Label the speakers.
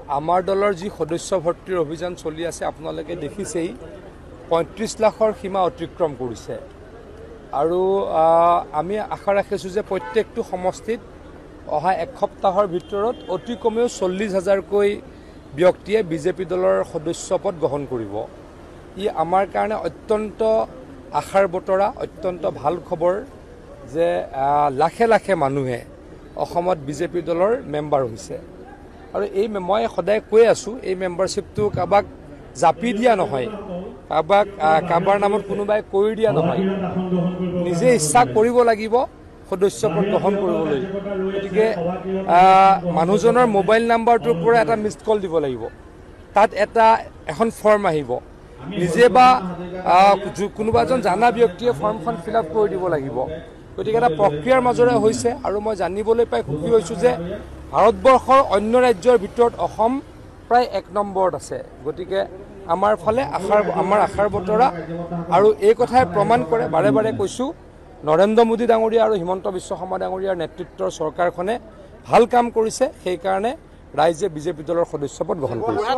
Speaker 1: আমাৰ দলৰ যি সদস্য ভৰ্তিৰ অভিযান চলি আছে আপোনালোকে দেখিছেই ৩৫ লাখৰ সীমা অতিক্ৰম কৰিছে আৰু আমি আশা ৰাখিছোঁ যে প্ৰত্যেকটো সমষ্টিত অহা এক সপ্তাহৰ ভিতৰত অতি কমেও ৪০,০০০কৈ ব্যক্তিয়ে বিজেপি দলৰ সদস্য পদ গ্ৰহণ কৰিব। ই আমাৰ কাৰণে অত্যন্ত আশাৰ বতৰা, অত্যন্ত ভাল খবৰ যে লাখে লাখে মানুহে অসমত বিজেপি দলৰ মেম্বাৰ হৈছে আৰু এই মই সদায় কৈ আছোঁ এই মেম্বাৰশ্বিপটো কাৰোবাক জাপি দিয়া নহয়, কাৰোবাৰ নামত কোনোবাই কৰি দিয়া নহয়, নিজে ইচ্ছা কৰিব লাগিব সদস্য পদ গ্ৰহণ কৰিবলৈ। গতিকে মানুহজনৰ মোবাইল নাম্বাৰটোৰ পৰা এটা মিছড কল দিব লাগিব, তাত এখন ফৰ্ম আহিব, নিজে বা কোনোবা এজন জানা ব্যক্তিয়ে ফৰ্মখন ফিল আপ কৰি দিব লাগিব। গতিকে এটা প্ৰক্ৰিয়াৰ মাজেৰে হৈছে আৰু মই জানিবলৈ পাই সুখী হৈছোঁ যে ভাৰতবৰ্ষৰ অন্য ৰাজ্যৰ ভিতৰত অসম প্ৰায় ১ নম্বৰত আছে। গতিকে আমাৰ ফালে আমাৰ আশাৰ বতৰা আৰু এই কথাই প্ৰমাণ কৰে, বাৰে বাৰে কৈছোঁ, নৰেন্দ্ৰ মোদী ডাঙৰীয়া আৰু হিমন্ত বিশ্ব শৰ্মা ডাঙৰীয়াৰ নেতৃত্বৰ চৰকাৰখনে ভাল কাম কৰিছে, সেইকাৰণে ৰাইজে বিজেপি দলৰ সদস্য পদ গ্ৰহণ কৰিছে।